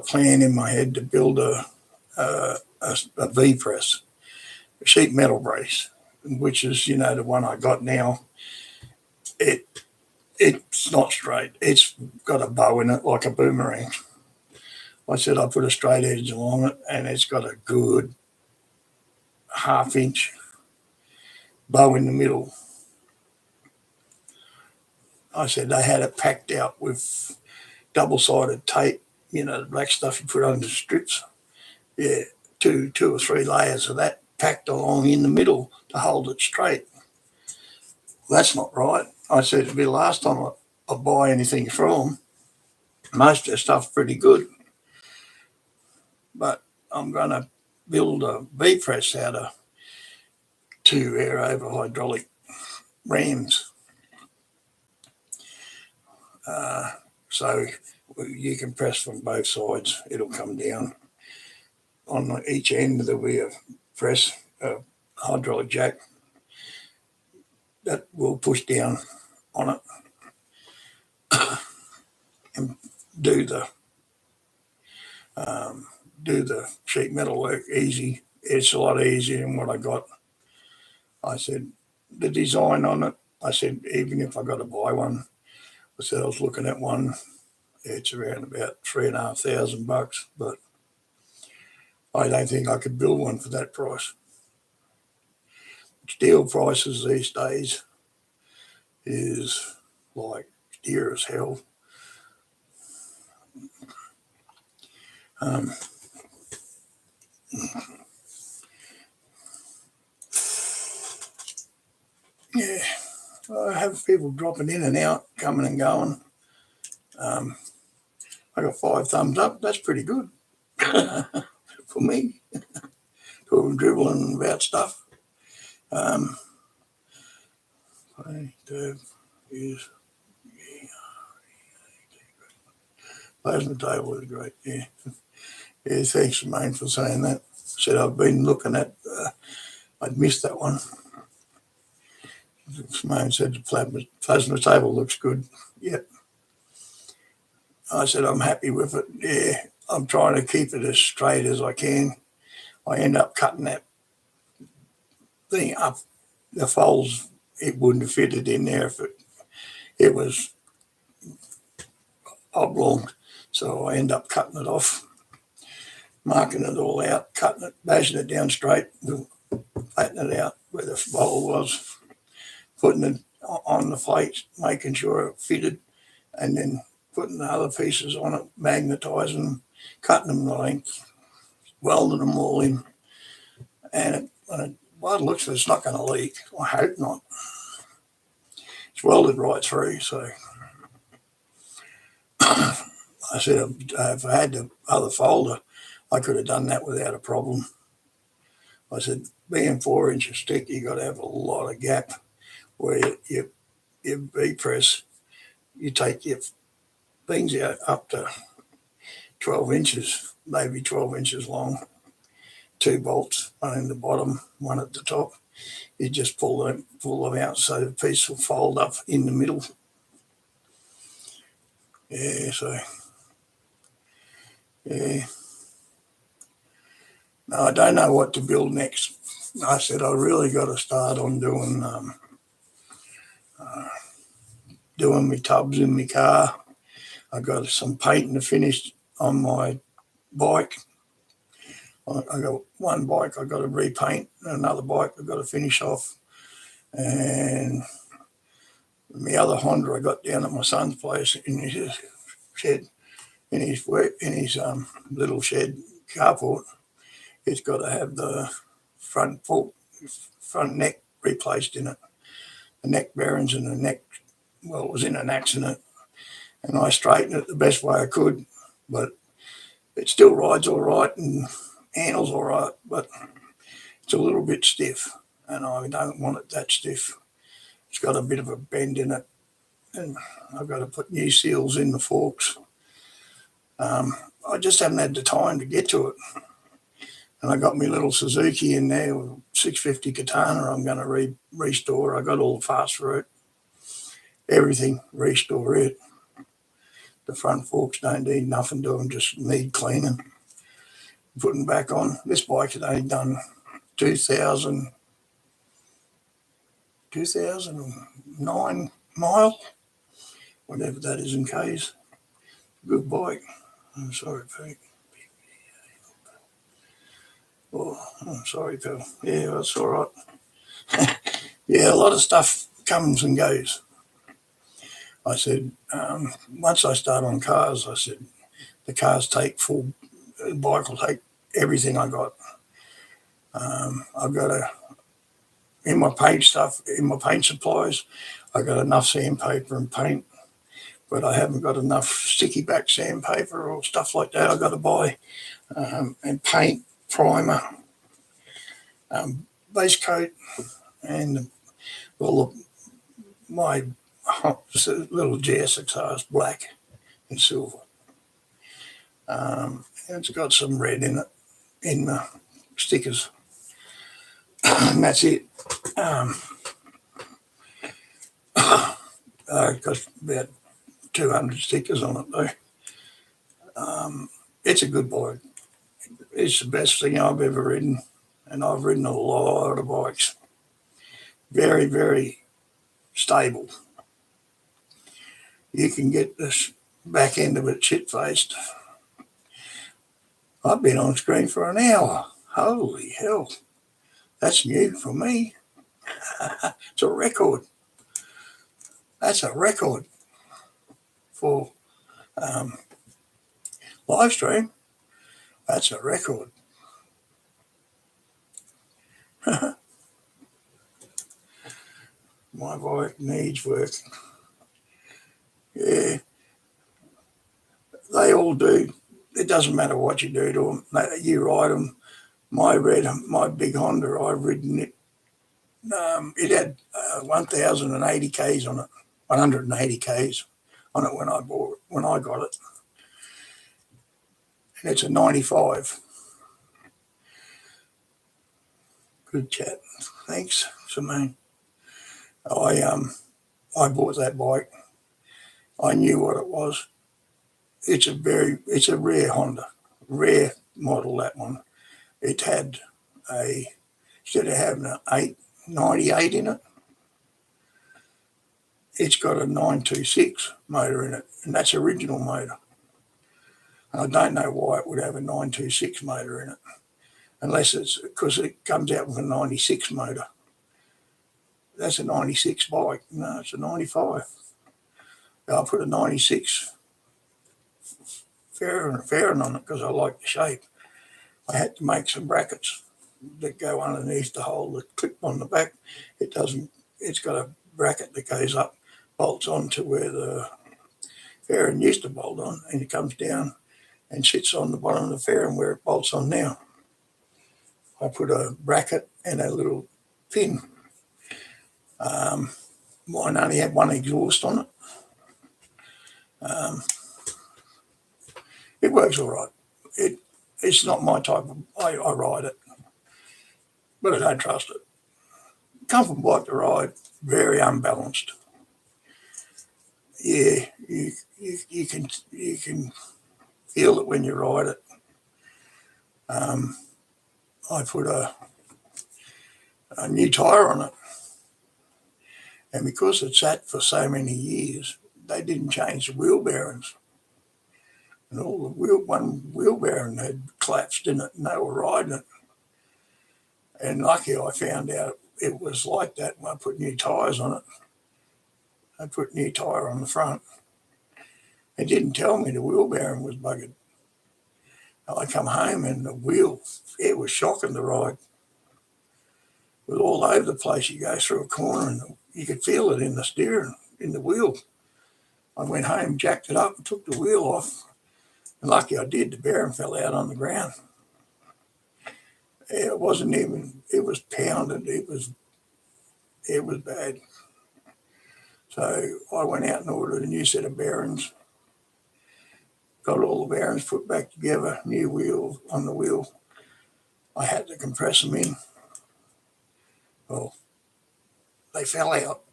plan in my head to build a V press, a sheet metal brace, which is the one I got now. It's not straight. It's got a bow in it like a boomerang. I said I put a straight edge along it, and it's got a good 1/2 inch bow in the middle. I said they had it packed out with double-sided tape, the black stuff you put under the strips. Yeah, two or three layers of that packed along in the middle to hold it straight. Well, that's not right. I said it'll be the last time I buy anything from them. Most of their stuff's pretty good. But I'm going to build a V press out of 2 air over hydraulic rams. So you can press from both sides. It'll come down. On each end there'll be a press, a hydraulic jack that will push down on it and do the sheet metal work easy it's a lot easier than what I got. I said, the design on it, I said, even if I got to buy one, I said I was looking at one, it's around about $3,500, but I don't think I could build one for that price. Steel prices these days is like dear as hell. Yeah, I have people dropping in and out, coming and going. I got 5 thumbs up. That's pretty good for me. Talking, dribbling about stuff. Use plasma table is great. Yeah. Yeah, thanks, Maine, for saying that. Said I've been looking at. I'd missed that one. Maine said the plasma table looks good. Yep. I said I'm happy with it. Yeah, I'm trying to keep it as straight as I can. I end up cutting that thing up. The folds, it wouldn't have fitted in there if it was oblong. So I end up cutting it off, marking it all out, cutting it, bashing it down straight, flattening it out where the fold was, putting it on the plate, making sure it fitted, and then putting the other pieces on it, magnetising them, cutting them the length, welding them all in. And by the looks of it, it's not going to leak. I hope not. It's welded right through, so I said if I had the other folder, I could have done that without a problem. I said, being 4 inches thick, you got to have a lot of gap where your V-press, you take your things out up to 12 inches, maybe 12 inches long, 2 bolts, one in the bottom, one at the top. You just pull them out so the piece will fold up in the middle. Yeah, so, yeah. No, I don't know what to build next. I said I really got to start on doing my tubs in my car. I got some painting to finish on my bike. I got one bike I got to repaint, another bike I got to finish off, and my other Honda I got down at my son's place in his shed, in his little shed carport. It's got to have the front neck replaced in it, the neck bearings and the neck. Well, it was in an accident, and I straightened it the best way I could, but it still rides all right and handles all right, but it's a little bit stiff, and I don't want it that stiff. It's got a bit of a bend in it, and I've got to put new seals in the forks. I just haven't had the time to get to it. And I got my little Suzuki in there, 650 Katana I'm going to restore. I got all the fast route, everything, restore it. The front forks don't need nothing to them, just need cleaning, putting back on. This bike had only done 2009 mile, whatever that is in K's. Good bike. I'm sorry, Pete. Oh, I'm sorry, Phil. Yeah, that's all right. Yeah, a lot of stuff comes and goes. I said, once I start on cars, I said, the cars take full, the bike will take everything I got. I've got in my paint stuff, in my paint supplies, I got enough sandpaper and paint, but I haven't got enough sticky back sandpaper or stuff like that. I've got to buy and paint, primer, base coat, and my little GSXR is black and silver. It's got some red in it, in the stickers. And that's it. Got about 200 stickers on it though. It's a good bike. It's the best thing I've ever ridden. and I've ridden a lot of bikes. Very, very stable. You can get this back end of it shit-faced. I've been on screen for an hour. Holy hell. That's new for me. It's a record. That's a record for live stream. That's a record. My bike needs work. Yeah, they all do. It doesn't matter what you do to them. You ride them. My big Honda, I've ridden it. It had 1,080 Ks on it, 180 Ks on it when I got it. And it's a 95. Good chat. Thanks, Simone. I bought that bike. I knew what it was. It's a rare Honda, rare model, that one. It had instead of having an 898 in it, it's got a 926 motor in it, and that's original motor. I don't know why it would have a 926 motor in it, unless it's because it comes out with a 96 motor. That's a 96 bike. No, it's a 95. I put a 96 fairing on it because I like the shape. I had to make some brackets that go underneath the hole that clip on the back. It's got a bracket that goes up, bolts on to where the fairing used to bolt on, and it comes down and sits on the bottom of the fairing where it bolts on now. I put a bracket and a little pin. Mine only had one exhaust on it. It works all right. It's not my type of. I ride it, but I don't trust it. Comfort bike to ride, very unbalanced. Yeah, you can feel it when you ride it. I put a new tyre on it, and because it's sat for so many years, they didn't change the wheel bearings. And all one wheel bearing had collapsed in it, and they were riding it. And lucky I found out it was like that when I put new tyres on it. I put new tyre on the front. It didn't tell me the wheel bearing was buggered. I come home and the wheel, it was shocking the ride. It was all over the place. You go through a corner and you could feel it in the steering, in the wheel. I went home, jacked it up and took the wheel off. And lucky I did, the bearing fell out on the ground. It wasn't even, it was pounded. It was bad. So I went out and ordered a new set of bearings. Got all the bearings put back together, new wheel on the wheel. I had to compress them in. Well, they fell out.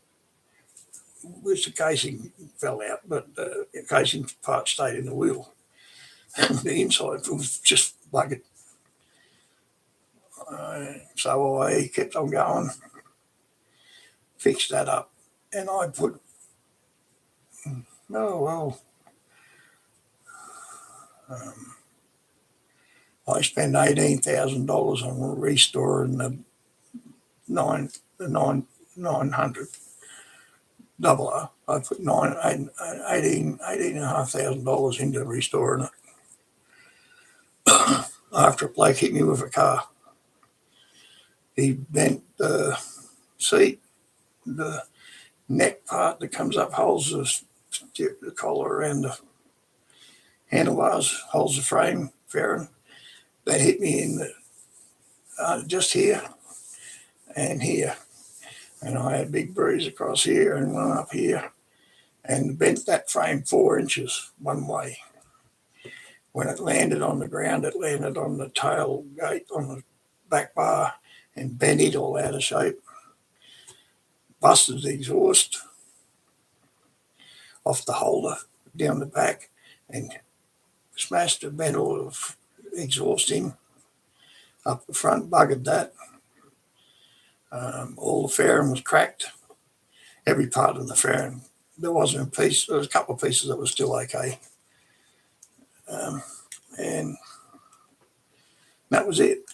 Which the casing fell out, but the casing part stayed in the wheel. The inside was just buggered. So I kept on going, fixed that up, and I put, I spent $18,000 on restoring the 900 double R. I put $18,500 into restoring it. After a bloke hit me with a car. He bent the seat, the neck part that comes up holds the collar around the handlebars, holds the frame fairing. That hit me in the just here and here. And I had a big bruise across here and one up here, and bent that frame 4 inches one way. When it landed on the ground, it landed on the tailgate, on the back bar, and bent it all out of shape. Busted the exhaust off the holder down the back and smashed the metal of exhaust in. up the front, buggered that. All the fairing was cracked. Every part of the fairing. There wasn't a piece. There was a couple of pieces that were still okay. And that was it.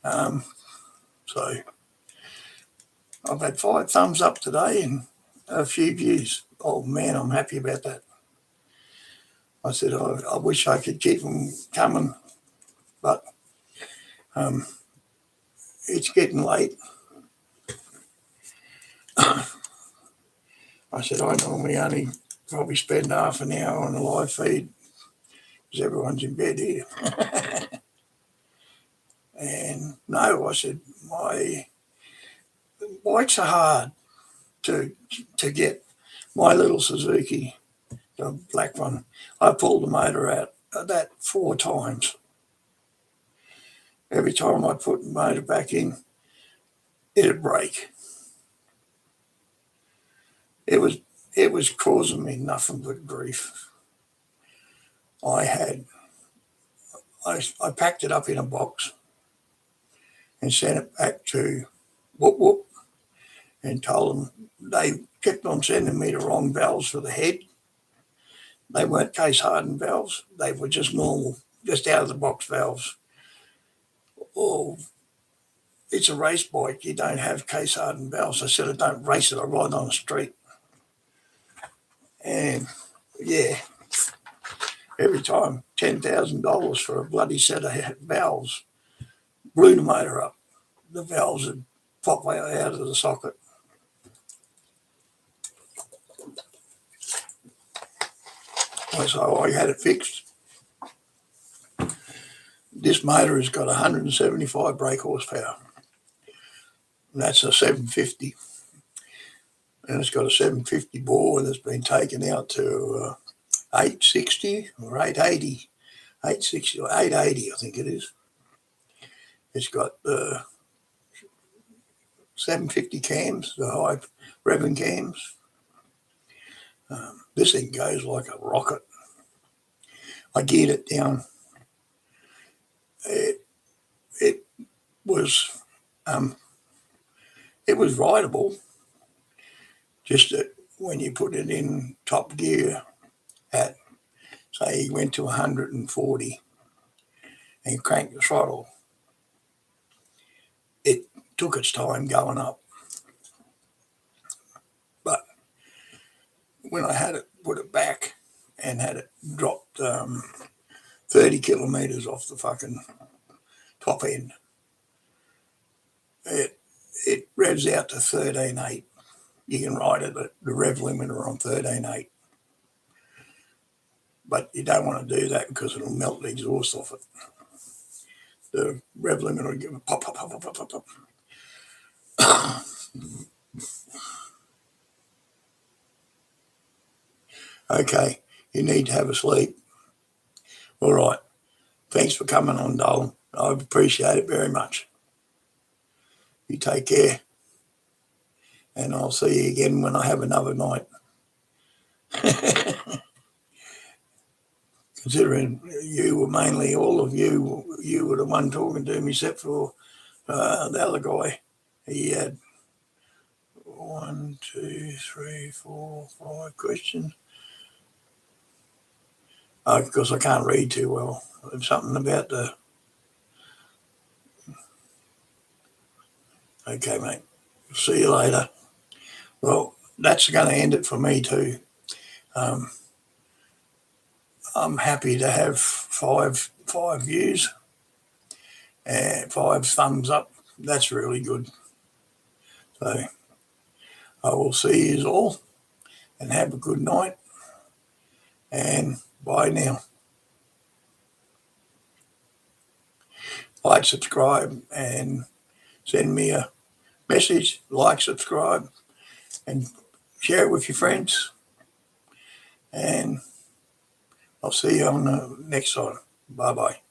So I've had 5 thumbs up today and a few views. Oh man, I'm happy about that. I said, I wish I could keep them coming, but it's getting late. I said, I normally only probably spend half an hour on a live feed because everyone's in bed here. And no, I said, my bikes are hard to get. My little Suzuki, the black one, I pulled the motor out of that 4 times. Every time I put the motor back in, it'd break. It was causing me nothing but grief. I packed it up in a box and sent it back to Whoop Whoop and told them they kept on sending me the wrong valves for the head. They weren't case hardened valves. They were just normal, just out of the box valves. Oh, it's a race bike. You don't have case hardened valves. I said, I don't race it. I ride on the street. And yeah, every time $10,000 for a bloody set of valves. Blew the motor up. The valves would pop out of the socket. So I had it fixed. This motor has got 175 brake horsepower. And that's a 750. And it's got a 750 bore that's been taken out to 860 or 880. 860 or 880, I think it is. It's got the 750 cams, the high revving cams. This thing goes like a rocket. I geared it down. It was rideable. Just that when you put it in top gear at, say, you went to 140 and cranked the throttle, it took its time going up. But when I had it, put it back and had it dropped 30 kilometres off the fucking top end, it revs out to 13.8. You can ride it at the rev limiter on 13.8. But you don't want to do that because it'll melt the exhaust off it. The rev limiter will give a pop, pop, pop, pop, pop, pop, pop. Okay, you need to have a sleep. All right. Thanks for coming on, Dolan. I appreciate it very much. You take care. And I'll see you again when I have another night. Considering you were mainly, all of you were the one talking to me, except for the other guy. He had 1, 2, 3, 4, 5 questions. Because I can't read too well. There's something about the... Okay, mate. See you later. Well, that's going to end it for me too. I'm happy to have 5 views and 5 thumbs up. That's really good. So I will see you all and have a good night. And bye now. Like, subscribe, and send me a message. Like, subscribe, and share it with your friends. And I'll see you on the next one. Bye-bye.